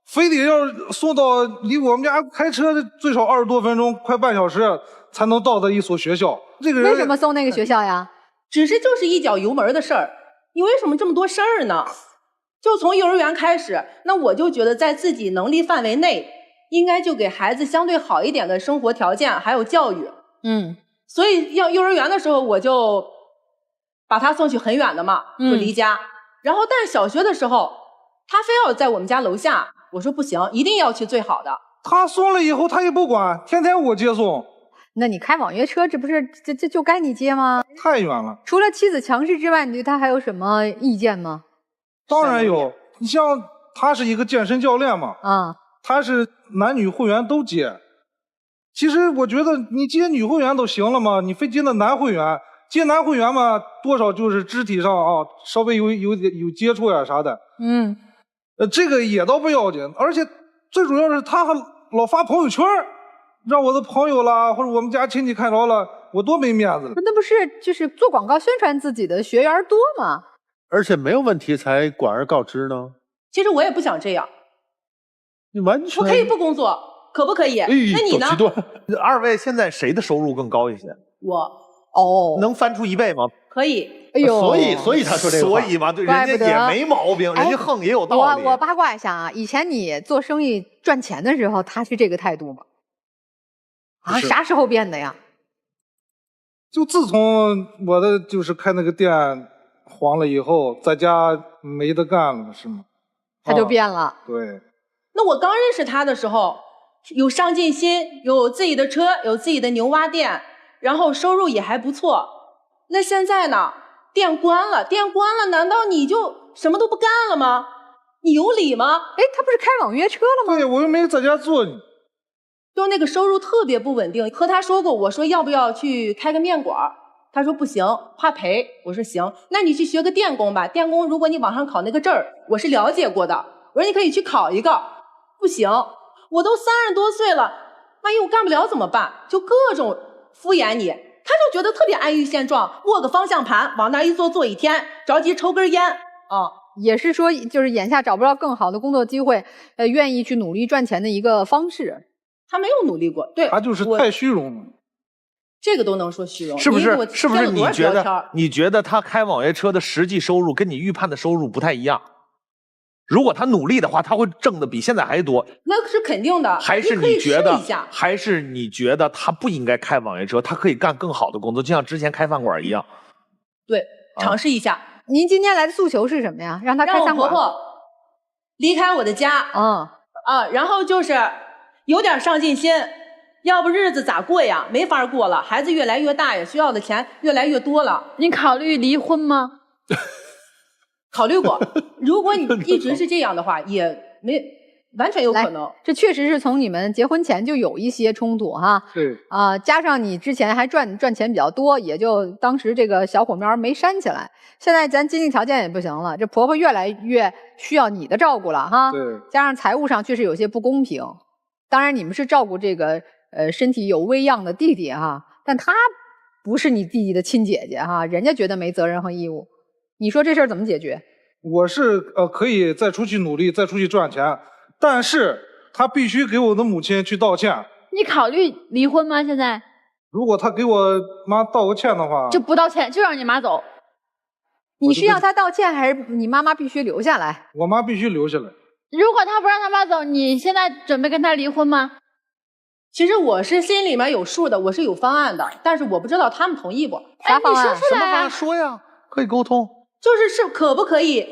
非得要送到离我们家开车最少20多分钟，快半小时才能到的一所学校。这个人为什么送那个学校呀？就是一脚油门的事儿。你为什么这么多事儿呢？就从幼儿园开始，那我就觉得在自己能力范围内，应该就给孩子相对好一点的生活条件，还有教育。所以要幼儿园的时候，我就把他送去很远的嘛，就离家。然后但是小学的时候，他非要在我们家楼下，我说不行，一定要去最好的。他送了以后，他也不管，天天我接送。那你开网约车，这不是这就该你接吗？太远了。除了妻子强势之外，你对他还有什么意见吗？当然有，你像他是一个健身教练嘛，他是男女会员都接。其实我觉得你接女会员都行了嘛，你非接那男会员，接男会员嘛，多少就是肢体上啊稍微有接触呀啥的。这个也倒不要紧，而且最主要是他还老发朋友圈，让我的朋友啦或者我们家亲戚看着了，我多没面子了。那不是就是做广告宣传自己的学员多吗？而且没有问题才广而告之呢。其实我也不想这样，你完全我可以不工作，可不可以？那你呢？二位现在谁的收入更高一些？我能翻出1倍吗？可以。哎呦，所以他说这个话，所以嘛，对，人家也没毛病，人家横也有道理。我八卦一下啊，以前你做生意赚钱的时候，他是这个态度吗？啥时候变的呀？就自从我的就是开那个店黄了以后，在家没得干了，是吗？他就变了。对。那我刚认识他的时候，有上进心，有自己的车，有自己的牛蛙店，然后收入也还不错。那现在呢？店关了，难道你就什么都不干了吗？你有理吗？哎，他不是开网约车了吗？对，我又没在家做。就那个收入特别不稳定，和他说过，我说要不要去开个面馆，他说不行，怕赔。我说行，那你去学个电工吧。电工如果你网上考那个证儿，我是了解过的。我说你可以去考一个。不行，我都30多岁了，万一我干不了怎么办？就各种敷衍你。他就觉得特别安于现状，握个方向盘往那一坐一天，着急抽根烟也是说就是眼下找不到更好的工作机会，愿意去努力赚钱的一个方式。他没有努力过，对，他就是太虚荣了。这个都能说虚荣？是不是你觉得他开网约车的实际收入跟你预判的收入不太一样？如果他努力的话，他会挣的比现在还多。那是肯定的。还是你觉得他不应该开网约车，他可以干更好的工作，就像之前开饭馆一样？对，尝试一下。您今天来的诉求是什么呀？让他开餐馆。让我婆婆离开我的家。然后就是有点上进心，要不日子咋过呀？没法过了，孩子越来越大呀，需要的钱越来越多了。你考虑离婚吗？考虑过，如果你一直是这样的话，也没完全有可能。这确实是从你们结婚前就有一些冲突哈。对加上你之前还赚钱比较多，也就当时这个小火苗没煽起来。现在咱经济条件也不行了，这婆婆越来越需要你的照顾了哈。对，加上财务上确实有些不公平。当然你们是照顾这个身体有微恙的弟弟哈，但他不是你弟弟的亲姐姐哈，人家觉得没责任和义务。你说这事儿怎么解决？我是可以再出去努力，再出去赚钱，但是他必须给我的母亲去道歉。你考虑离婚吗？现在？如果他给我妈道个歉的话，就不道歉，就让你妈走。你是要他道歉，还是你妈妈必须留下来？我妈必须留下来。如果他不让他妈走，你现在准备跟他离婚吗？其实我是心里面有数的，我是有方案的，但是我不知道他们同意不。啥方案？你说出来啊！什么方案说呀？可以沟通。就是可不可以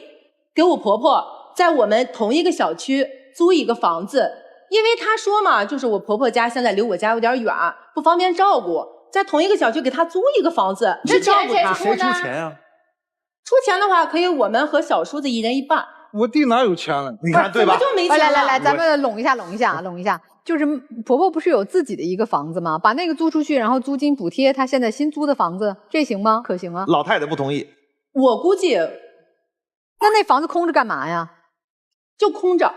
给我婆婆在我们同一个小区租一个房子？因为她说嘛，就是我婆婆家现在离我家有点远，不方便照顾，在同一个小区给她租一个房子，这照顾她。谁出钱呀？出钱的话，可以我们和小叔子一人一半。我弟哪有钱了？你看对吧？怎么就没钱了？来，咱们拢一下。就是婆婆不是有自己的一个房子吗？把那个租出去，然后租金补贴她现在新租的房子，这行吗？可行吗？老太太不同意。我估计，那房子空着干嘛呀？就空着。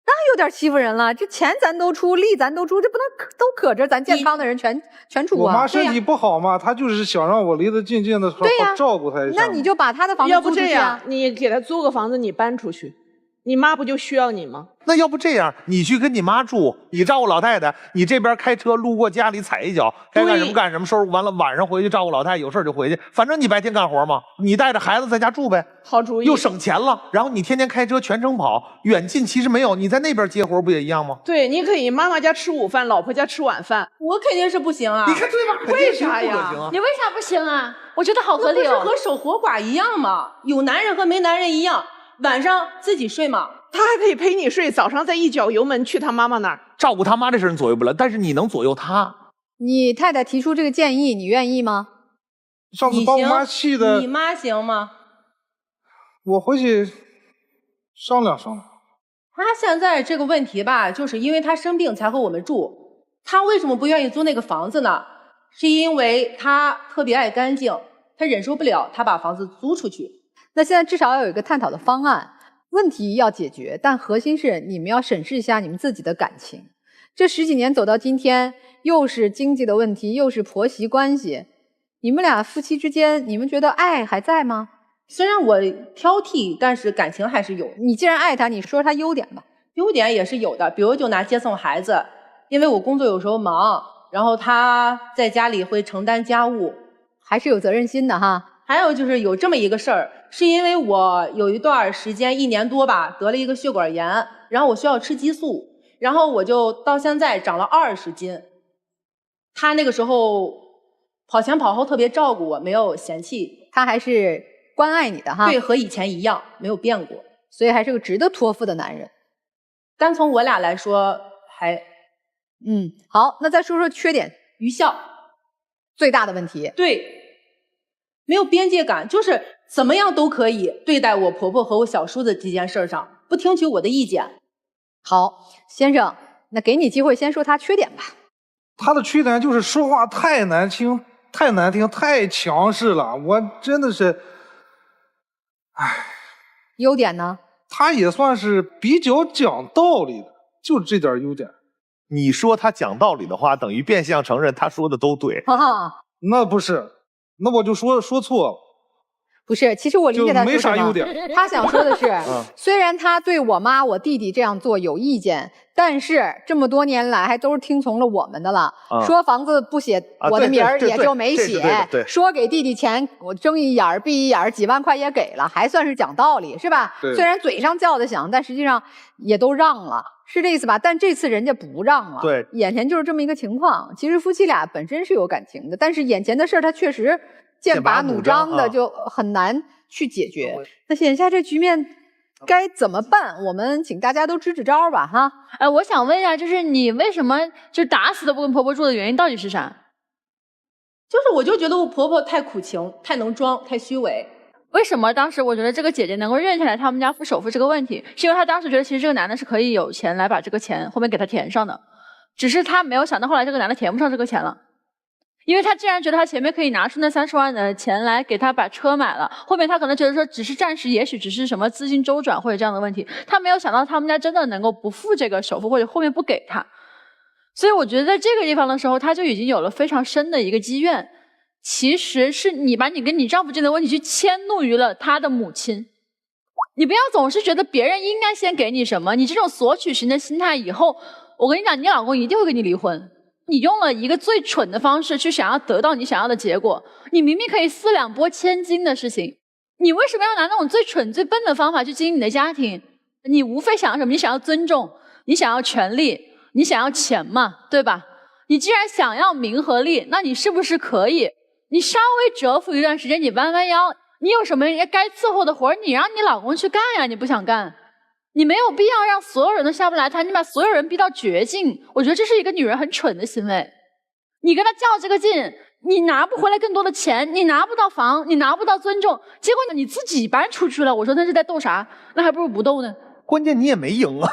那有点欺负人了，这钱咱都出，力咱都出，这不能都可着咱健康的人全出啊！我妈身体不好嘛，她就是想让我离得近近的，好照顾她一下。那你就把她的房子要不这样，你给她租个房子，你搬出去，你妈不就需要你吗？那要不这样，你去跟你妈住，你照顾老太太，你这边开车路过家里踩一脚，该干什么干什么，收拾完了晚上回去照顾老太太，有事就回去，反正你白天干活嘛，你带着孩子在家住呗，好主意，又省钱了。然后你天天开车全程跑，远近其实没有，你在那边接活不也一样吗？对，你可以妈妈家吃午饭，老婆家吃晚饭。我肯定是不行啊！你看对吧？为啥呀？你为啥不行啊？我觉得好合理哦。那不是和守活寡一样吗？有男人和没男人一样，晚上自己睡嘛。他还可以陪你睡，早上再一脚油门去他妈妈那儿照顾他妈这事你左右不了，但是你能左右他。你太太提出这个建议，你愿意吗？上次把我妈气的，你妈行吗？我回去商量商量。他现在这个问题吧，就是因为他生病才和我们住。他为什么不愿意租那个房子呢？是因为他特别爱干净，他忍受不了，他把房子租出去。那现在至少要有一个探讨的方案。问题要解决，但核心是你们要审视一下你们自己的感情。这10几年走到今天，又是经济的问题，又是婆媳关系，你们俩夫妻之间，你们觉得爱还在吗？虽然我挑剔，但是感情还是有。你既然爱他，你说他优点吧。优点也是有的，比如就拿接送孩子，因为我工作有时候忙，然后他在家里会承担家务，还是有责任心的哈。还有就是有这么一个事儿，是因为我有一段时间1年多吧，得了一个血管炎，然后我需要吃激素，然后我就到现在长了20斤。他那个时候跑前跑后特别照顾我，没有嫌弃，他还是关爱你的哈。对，和以前一样，没有变过，所以还是个值得托付的男人。单从我俩来说，还好，那再说说缺点。愚孝，最大的问题。对。没有边界感，就是怎么样都可以对待我婆婆和我小叔子这件事上，不听取我的意见。好，先生，那给你机会先说他缺点吧。他的缺点就是说话太难听、太难听、太强势了，我真的是，唉。优点呢？他也算是比较讲道理的，就这点优点。你说他讲道理的话，等于变相承认他说的都对。那不是。那我就说错了，不是，其实我理解他没啥优点。他想说的是，虽然他对我妈、我弟弟这样做有意见，但是这么多年来还都是听从了我们的了。说房子不写我的名儿也就没写，说给弟弟钱我睁一眼儿闭一眼儿，几万块也给了，还算是讲道理，是吧？虽然嘴上叫的响，但实际上也都让了。是这意思吧？但这次人家不让了，对，眼前就是这么一个情况。其实夫妻俩本身是有感情的，但是眼前的事儿他确实剑拔弩张的，就很难去解决。那眼下这局面该怎么办？我们请大家都支支招吧，哈。我想问一下，就是你为什么就打死都不跟婆婆住的原因到底是啥？就是我就觉得我婆婆太苦情，太能装，太虚伪。为什么当时我觉得这个姐姐能够认下来他们家付首付这个问题，是因为她当时觉得其实这个男的是可以有钱来把这个钱后面给他填上的，只是她没有想到后来这个男的填不上这个钱了，因为她既然觉得他前面可以拿出那30万的钱来给他把车买了，后面他可能觉得说只是暂时，也许只是什么资金周转或者这样的问题，他没有想到他们家真的能够不付这个首付或者后面不给他，所以我觉得在这个地方的时候，他就已经有了非常深的一个积怨。其实是你把你跟你丈夫之间的问题去迁怒于了他的母亲，你不要总是觉得别人应该先给你什么，你这种索取型的心态，以后我跟你讲，你老公一定会跟你离婚。你用了一个最蠢的方式去想要得到你想要的结果，你明明可以4两拨千斤的事情，你为什么要拿那种最蠢最笨的方法去经营你的家庭？你无非想要什么？你想要尊重，你想要权利，你想要钱嘛，对吧？你既然想要名和利，那你是不是可以你稍微蛰伏一段时间，你弯弯腰，你有什么该伺候的活你让你老公去干呀，你不想干，你没有必要让所有人都下不来台，你把所有人逼到绝境，我觉得这是一个女人很蠢的行为。你跟他较这个劲，你拿不回来更多的钱，你拿不到房，你拿不到尊重，结果你自己搬出去了。我说那是在斗啥？那还不如不斗呢。关键你也没赢啊，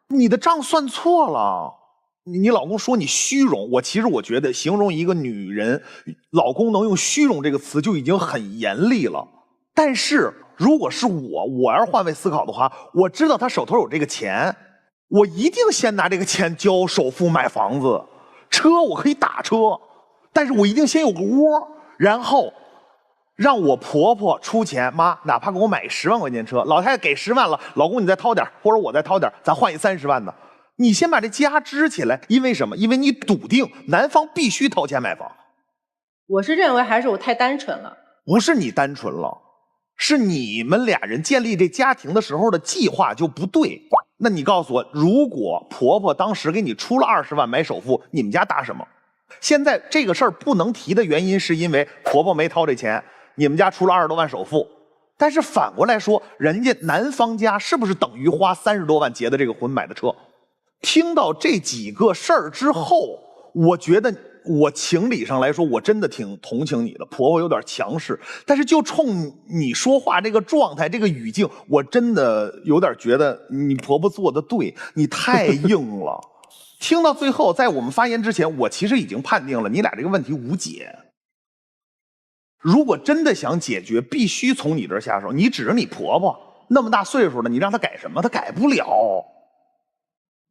你的账算错了。你老公说你虚荣，其实我觉得形容一个女人，老公能用虚荣这个词就已经很严厉了。但是如果是我要是换位思考的话，我知道他手头有这个钱，我一定先拿这个钱交首付买房子，车我可以打车，但是我一定先有个窝，然后让我婆婆出钱，妈哪怕给我买10万块钱车，老太太给10万了，老公你再掏点，或者我再掏点，咱换一30万的。你先把这家支起来，因为什么？因为你笃定男方必须掏钱买房。我是认为还是我太单纯了。不是你单纯了，是你们俩人建立这家庭的时候的计划就不对。那你告诉我，如果婆婆当时给你出了20万买首付，你们家搭什么？现在这个事儿不能提的原因是因为婆婆没掏这钱，你们家出了20多万首付。但是反过来说，人家男方家是不是等于花30多万结的这个婚买的车？听到这几个事儿之后，我觉得我情理上来说，我真的挺同情你的。婆婆有点强势，但是就冲你说话这个状态、这个语境，我真的有点觉得你婆婆做的对，你太硬了。听到最后，在我们发言之前，我其实已经判定了你俩这个问题无解。如果真的想解决，必须从你这儿下手。你指着你婆婆那么大岁数了，你让她改什么？她改不了。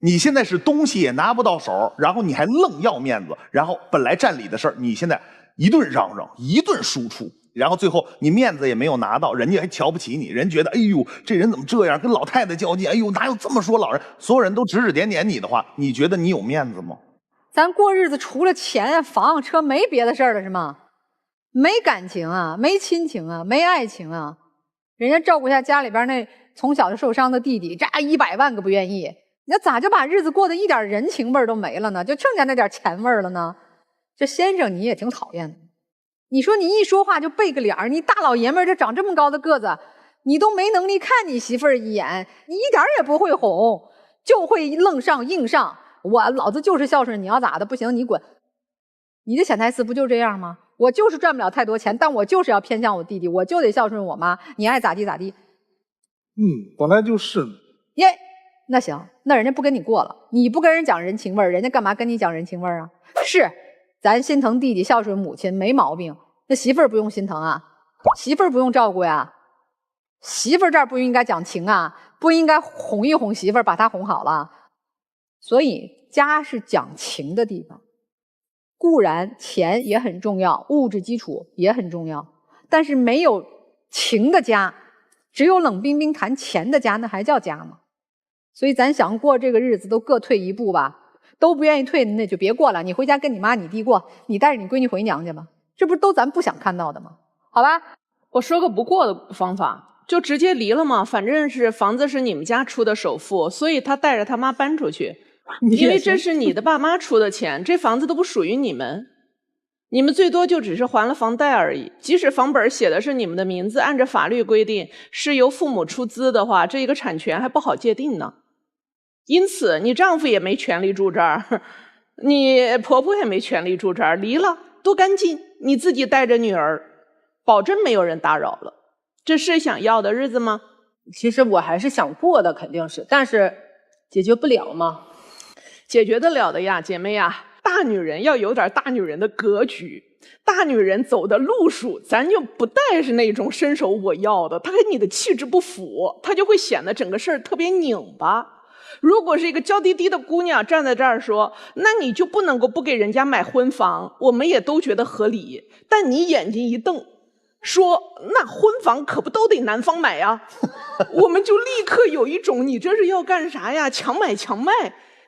你现在是东西也拿不到手，然后你还愣要面子，然后本来占理的事儿，你现在一顿嚷嚷，一顿输出，然后最后你面子也没有拿到，人家还瞧不起你，人觉得哎呦这人怎么这样，跟老太太较劲，哎呦哪有这么说老人，所有人都指指点点你的话，你觉得你有面子吗？咱过日子除了钱房车没别的事儿了是吗？没感情啊，没亲情啊，没爱情啊，人家照顾一下家里边那从小就受伤的弟弟，这100万个不愿意，那咋就把日子过得一点人情味儿都没了呢？就剩下那点钱味儿了呢？这先生你也挺讨厌的。你说你一说话就背个脸儿，你大老爷们儿就长这么高的个子，你都没能力看你媳妇儿一眼，你一点也不会哄，就会愣上硬上。老子就是孝顺，你要咋的？不行你滚。你的潜台词不就这样吗？我就是赚不了太多钱，但我就是要偏向我弟弟，我就得孝顺我妈，你爱咋地咋地。本来就是耶。那行，那人家不跟你过了，你不跟人讲人情味儿，人家干嘛跟你讲人情味儿啊？是，咱心疼弟弟，孝顺母亲没毛病。那媳妇儿不用心疼啊，媳妇儿不用照顾呀，媳妇儿这儿不应该讲情啊，不应该哄一哄媳妇儿，把她哄好了。所以家是讲情的地方，固然钱也很重要，物质基础也很重要，但是没有情的家，只有冷冰冰谈钱的家，那还叫家吗？所以咱想过这个日子都各退一步吧，都不愿意退那就别过了，你回家跟你妈你弟过，你带着你闺女回娘家吧，这不是都咱不想看到的吗？好吧，我说个不过的方法，就直接离了嘛，反正是房子是你们家出的首付，所以他带着他妈搬出去，因为这是你的爸妈出的钱，这房子都不属于你们，你们最多就只是还了房贷而已。即使房本写的是你们的名字，按照法律规定是由父母出资的话，这一个产权还不好界定呢。因此你丈夫也没权利住这儿，你婆婆也没权利住这儿，离了多干净，你自己带着女儿，保证没有人打扰了。这是想要的日子吗？其实我还是想过的，肯定是，但是解决不了嘛。解决得了的呀，姐妹呀，大女人要有点大女人的格局，大女人走的路数，咱就不带是那种伸手我要的，她跟你的气质不符，她就会显得整个事儿特别拧巴。如果是一个娇滴滴的姑娘站在这儿说，那你就不能够不给人家买婚房，我们也都觉得合理。但你眼睛一瞪，说那婚房可不都得男方买呀？我们就立刻有一种你这是要干啥呀？强买强卖，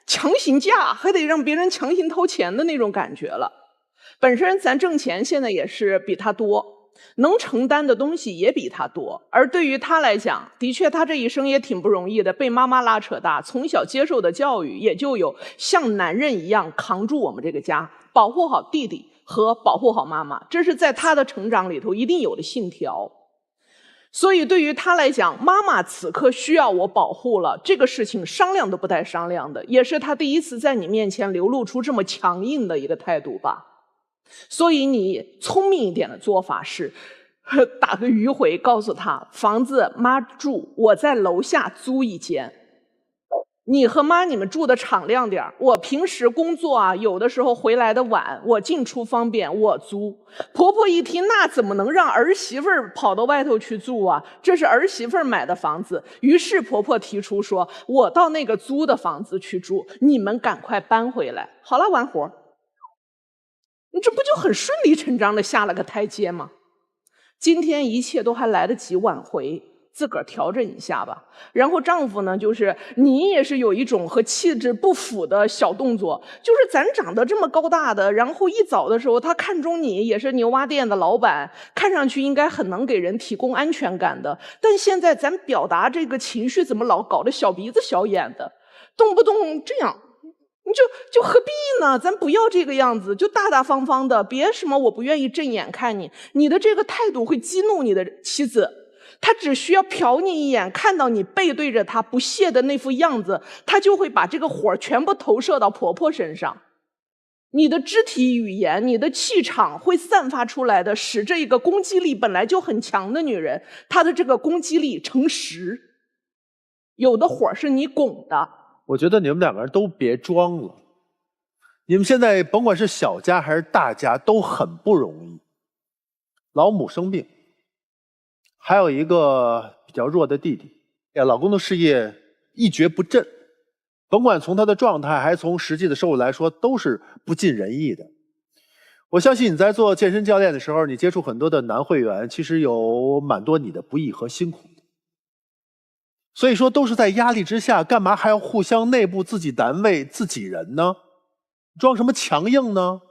强行嫁，还得让别人强行掏钱的那种感觉了。本身咱挣钱现在也是比他多，能承担的东西也比他多，而对于他来讲，的确他这一生也挺不容易的，被妈妈拉扯大，从小接受的教育也就有像男人一样扛住我们这个家，保护好弟弟和保护好妈妈，这是在他的成长里头一定有的信条。所以对于他来讲，妈妈此刻需要我保护了，这个事情商量都不带商量的，也是他第一次在你面前流露出这么强硬的一个态度吧。所以你聪明一点的做法是，打个迂回告诉他，房子妈住，我在楼下租一间。你和妈你们住的敞亮点，我平时工作啊，有的时候回来的晚，我进出方便，我租。婆婆一听，那怎么能让儿媳妇儿跑到外头去住啊？这是儿媳妇儿买的房子。于是婆婆提出说，我到那个租的房子去住，你们赶快搬回来。好了，完活。你这不就很顺理成章的下了个台阶吗？今天一切都还来得及挽回，自个儿调整一下吧。然后丈夫呢，就是你也是有一种和气质不符的小动作，就是咱长得这么高大的，然后一早的时候他看中你，也是牛蛙店的老板，看上去应该很能给人提供安全感的，但现在咱表达这个情绪怎么老搞得小鼻子小眼的，动不动这样，你就何必呢？咱不要这个样子，就大大方方的，别什么我不愿意正眼看你，你的这个态度会激怒你的妻子。他只需要瞟你一眼，看到你背对着他不屑的那副样子，他就会把这个火全部投射到婆婆身上。你的肢体语言，你的气场会散发出来的，使这个攻击力本来就很强的女人，她的这个攻击力乘10。有的火是你拱的。我觉得你们两个人都别装了，你们现在甭管是小家还是大家都很不容易。老母生病，还有一个比较弱的弟弟，老公的事业一蹶不振，甭管从他的状态还是从实际的收入来说，都是不尽人意的。我相信你在做健身教练的时候，你接触很多的男会员，其实有蛮多你的不易和辛苦的。所以说都是在压力之下，干嘛还要互相内部自己单位自己人呢？装什么强硬呢？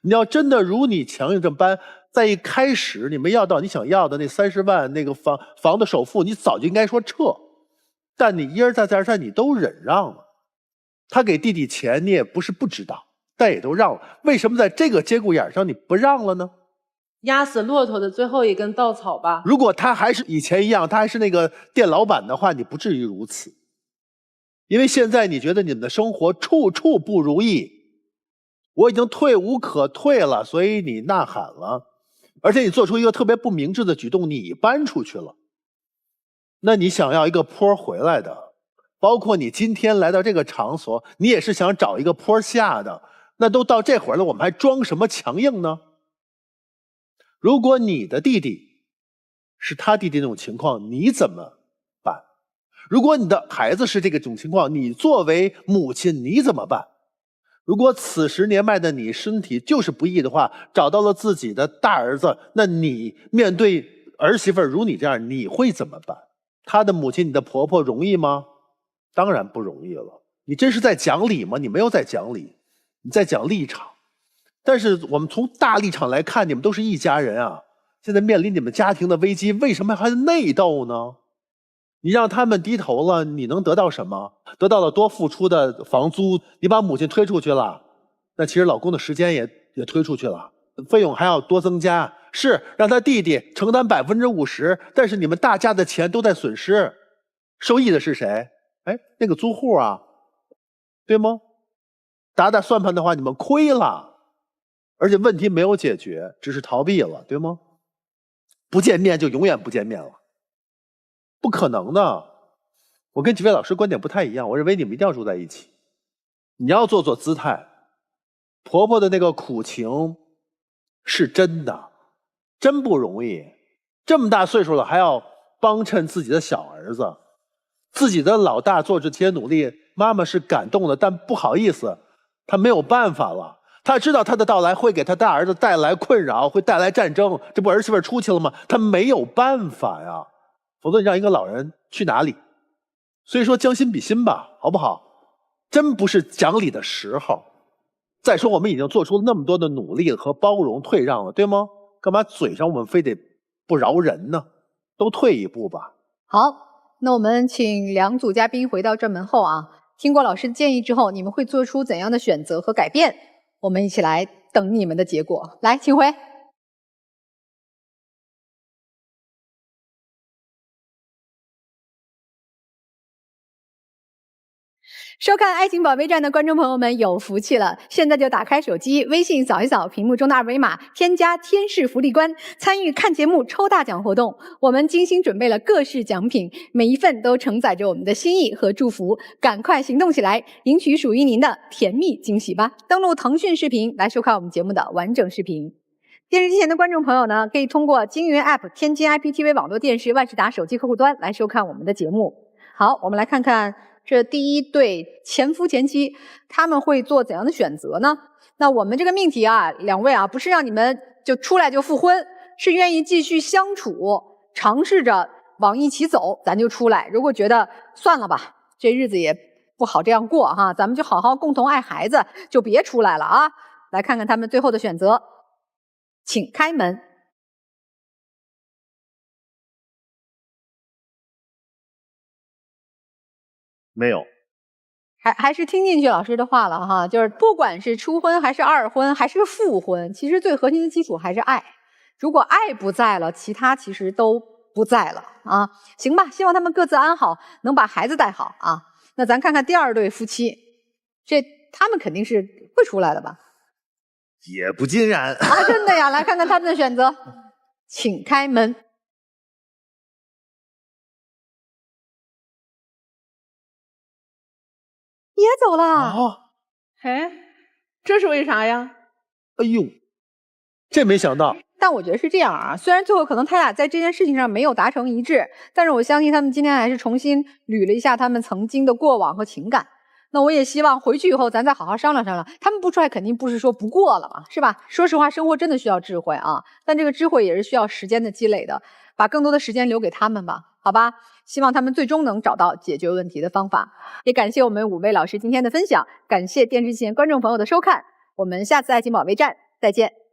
你要真的如你强硬这般，在一开始你没要到你想要的那30万那个房的首付，你早就应该说撤。但你一而再再而三你都忍让了，他给弟弟钱你也不是不知道，但也都让了。为什么在这个节骨眼上你不让了呢？压死骆驼的最后一根稻草吧。如果他还是以前一样，他还是那个店老板的话，你不至于如此。因为现在你觉得你们的生活处处不如意，我已经退无可退了，所以你呐喊了，而且你做出一个特别不明智的举动，你搬出去了。那你想要一个坡回来的，包括你今天来到这个场所，你也是想找一个坡下的，那都到这会儿了，我们还装什么强硬呢？如果你的弟弟是他弟弟那种情况，你怎么办？如果你的孩子是这种情况，你作为母亲你怎么办？如果此时年迈的你身体就是不易的话，找到了自己的大儿子，那你面对儿媳妇如你这样，你会怎么办？他的母亲，你的婆婆容易吗？当然不容易了。你真是在讲理吗？你没有在讲理，你在讲立场。但是我们从大立场来看，你们都是一家人啊。现在面临你们家庭的危机，为什么还内斗呢？你让他们低头了，你能得到什么？得到了多付出的房租，你把母亲推出去了，那其实老公的时间也推出去了，费用还要多增加。是让他弟弟承担50%，但是你们大家的钱都在损失，受益的是谁？哎，那个租户啊，对吗？打打算盘的话，你们亏了。而且问题没有解决，只是逃避了，对吗？不见面就永远不见面了，不可能的。我跟几位老师观点不太一样，我认为你们一定要住在一起。你要做做姿态，婆婆的那个苦情是真的，真不容易。这么大岁数了还要帮衬自己的小儿子，自己的老大做这些努力，妈妈是感动的，但不好意思，她没有办法了。他知道他的到来会给他大儿子带来困扰，会带来战争，这不儿媳妇出去了吗？他没有办法呀，否则你让一个老人去哪里？所以说将心比心吧，好不好？真不是讲理的时候。再说我们已经做出了那么多的努力和包容退让了，对吗？干嘛嘴上我们非得不饶人呢？都退一步吧。好，那我们请两组嘉宾回到正门后啊，听过老师的建议之后，你们会做出怎样的选择和改变？我们一起来等你们的结果。来，请回。收看爱情保卫战的观众朋友们有福气了，现在就打开手机，微信扫一扫屏幕中的二维码，添加天使福利官，参与看节目抽大奖活动。我们精心准备了各式奖品，每一份都承载着我们的心意和祝福，赶快行动起来，赢取属于您的甜蜜惊喜吧！登录腾讯视频来收看我们节目的完整视频。电视机前的观众朋友呢，可以通过金云 App、天津 IPTV 网络电视、万事达手机客户端来收看我们的节目。好，我们来看看这第一对前夫前妻，他们会做怎样的选择呢？那我们这个命题啊，两位啊，不是让你们就出来就复婚，是愿意继续相处，尝试着往一起走，咱就出来。如果觉得算了吧，这日子也不好这样过哈，咱们就好好共同爱孩子，就别出来了啊。来看看他们最后的选择，请开门。没有，还是听进去老师的话了哈，就是不管是初婚还是二婚还是复婚，其实最核心的基础还是爱。如果爱不在了，其他其实都不在了啊。行吧，希望他们各自安好，能把孩子带好啊。那咱看看第二对夫妻，他们肯定是会出来的吧？也不尽然啊，真的呀，来看看他们的选择，请开门。也走了哦，哎，这是为啥呀？哎呦，这没想到。但我觉得是这样啊，虽然最后可能他俩在这件事情上没有达成一致，但是我相信他们今天还是重新捋了一下他们曾经的过往和情感。那我也希望回去以后咱再好好商量商量，他们不出来肯定不是说不过了嘛，是吧？说实话，生活真的需要智慧啊，但这个智慧也是需要时间的积累的，把更多的时间留给他们吧，好吧？希望他们最终能找到解决问题的方法。也感谢我们5位老师今天的分享，感谢电视机前观众朋友的收看，我们下次爱情保卫战再见。